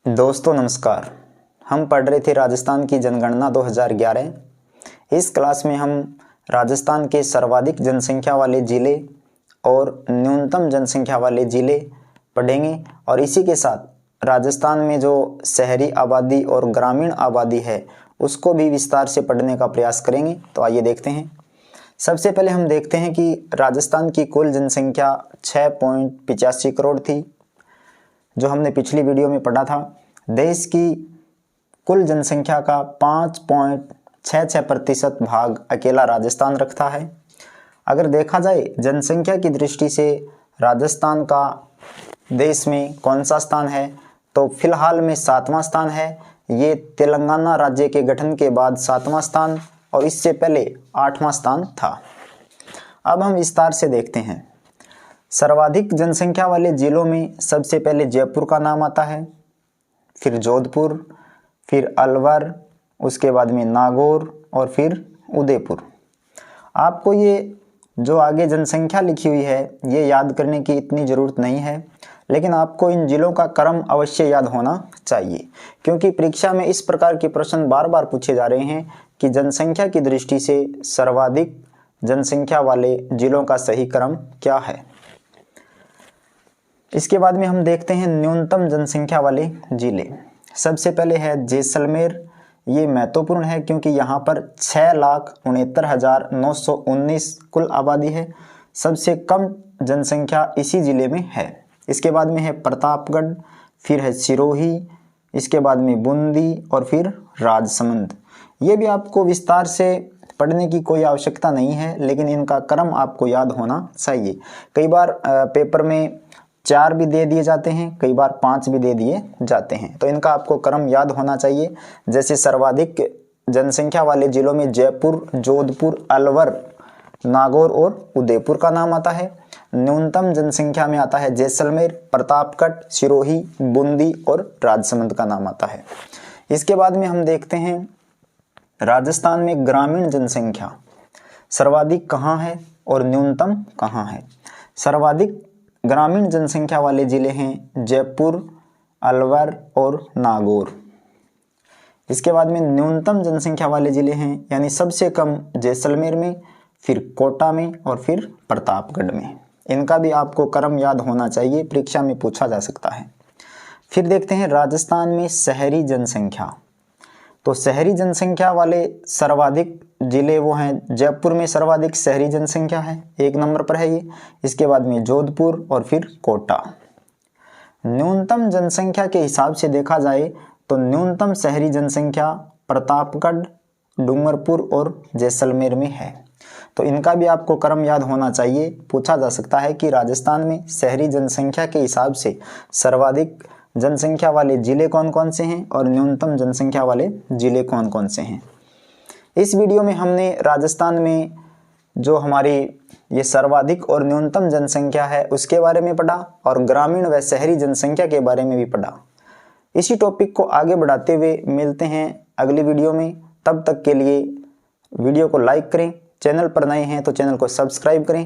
दोस्तों नमस्कार। हम पढ़ रहे थे राजस्थान की जनगणना 2011। इस क्लास में हम राजस्थान के सर्वाधिक जनसंख्या वाले ज़िले और न्यूनतम जनसंख्या वाले ज़िले पढ़ेंगे और इसी के साथ राजस्थान में जो शहरी आबादी और ग्रामीण आबादी है उसको भी विस्तार से पढ़ने का प्रयास करेंगे। तो आइए देखते हैं। सबसे पहले हम देखते हैं कि राजस्थान की कुल जनसंख्या 6.85 करोड़ थी, जो हमने पिछली वीडियो में पढ़ा था। देश की कुल जनसंख्या का 5.66% भाग अकेला राजस्थान रखता है। अगर देखा जाए जनसंख्या की दृष्टि से राजस्थान का देश में कौन सा स्थान है, तो फिलहाल में 7वां स्थान है। ये तेलंगाना राज्य के गठन के बाद 7वां स्थान और इससे पहले 8वां स्थान था। अब हम विस्तार से देखते हैं। सर्वाधिक जनसंख्या वाले जिलों में सबसे पहले जयपुर का नाम आता है, फिर जोधपुर, फिर अलवर, उसके बाद में नागौर और फिर उदयपुर। आपको ये जो आगे जनसंख्या लिखी हुई है ये याद करने की इतनी ज़रूरत नहीं है, लेकिन आपको इन जिलों का क्रम अवश्य याद होना चाहिए, क्योंकि परीक्षा में इस प्रकार के प्रश्न बार बार पूछे जा रहे हैं कि जनसंख्या की दृष्टि से सर्वाधिक जनसंख्या वाले जिलों का सही क्रम क्या है। इसके बाद में हम देखते हैं न्यूनतम जनसंख्या वाले जिले। सबसे पहले है जैसलमेर। ये महत्वपूर्ण है क्योंकि यहाँ पर 6,69,919 कुल आबादी है। सबसे कम जनसंख्या इसी ज़िले में है। इसके बाद में है प्रतापगढ़, फिर है सिरोही, इसके बाद में बूंदी और फिर राजसमंद। ये भी आपको विस्तार से पढ़ने की कोई आवश्यकता नहीं है, लेकिन इनका क्रम आपको याद होना चाहिए। कई बार पेपर में 4 भी दे दिए जाते हैं, कई बार 5 भी दे दिए जाते हैं, तो इनका आपको क्रम याद होना चाहिए। जैसे सर्वाधिक जनसंख्या वाले जिलों में जयपुर, जोधपुर, अलवर, नागौर और उदयपुर का नाम आता है। न्यूनतम जनसंख्या में आता है जैसलमेर, प्रतापगढ़, सिरोही, बूंदी और राजसमंद का नाम आता है। इसके बाद में हम देखते हैं राजस्थान में ग्रामीण जनसंख्या सर्वाधिक कहाँ है और न्यूनतम कहाँ है। सर्वाधिक ग्रामीण जनसंख्या वाले ज़िले हैं जयपुर, अलवर और नागौर। इसके बाद में न्यूनतम जनसंख्या वाले ज़िले हैं, यानी सबसे कम जैसलमेर में, फिर कोटा में और फिर प्रतापगढ़ में। इनका भी आपको क्रम याद होना चाहिए, परीक्षा में पूछा जा सकता है। फिर देखते हैं राजस्थान में शहरी जनसंख्या। तो शहरी जनसंख्या वाले सर्वाधिक जिले वो हैं, जयपुर में सर्वाधिक शहरी जनसंख्या है, 1 नंबर पर है ये। इसके बाद में जोधपुर और फिर कोटा। न्यूनतम जनसंख्या के हिसाब से देखा जाए तो न्यूनतम शहरी जनसंख्या प्रतापगढ़, डूंगरपुर और जैसलमेर में है। तो इनका भी आपको क्रम याद होना चाहिए। पूछा जा सकता है कि राजस्थान में शहरी जनसंख्या के हिसाब से सर्वाधिक जनसंख्या वाले जिले कौन कौन से हैं और न्यूनतम जनसंख्या वाले जिले कौन कौन से हैं। इस वीडियो में हमने राजस्थान में जो हमारी ये सर्वाधिक और न्यूनतम जनसंख्या है उसके बारे में पढ़ा और ग्रामीण व शहरी जनसंख्या के बारे में भी पढ़ा। इसी टॉपिक को आगे बढ़ाते हुए मिलते हैं अगली वीडियो में। तब तक के लिए वीडियो को लाइक करें, चैनल पर नए हैं तो चैनल को सब्सक्राइब करें।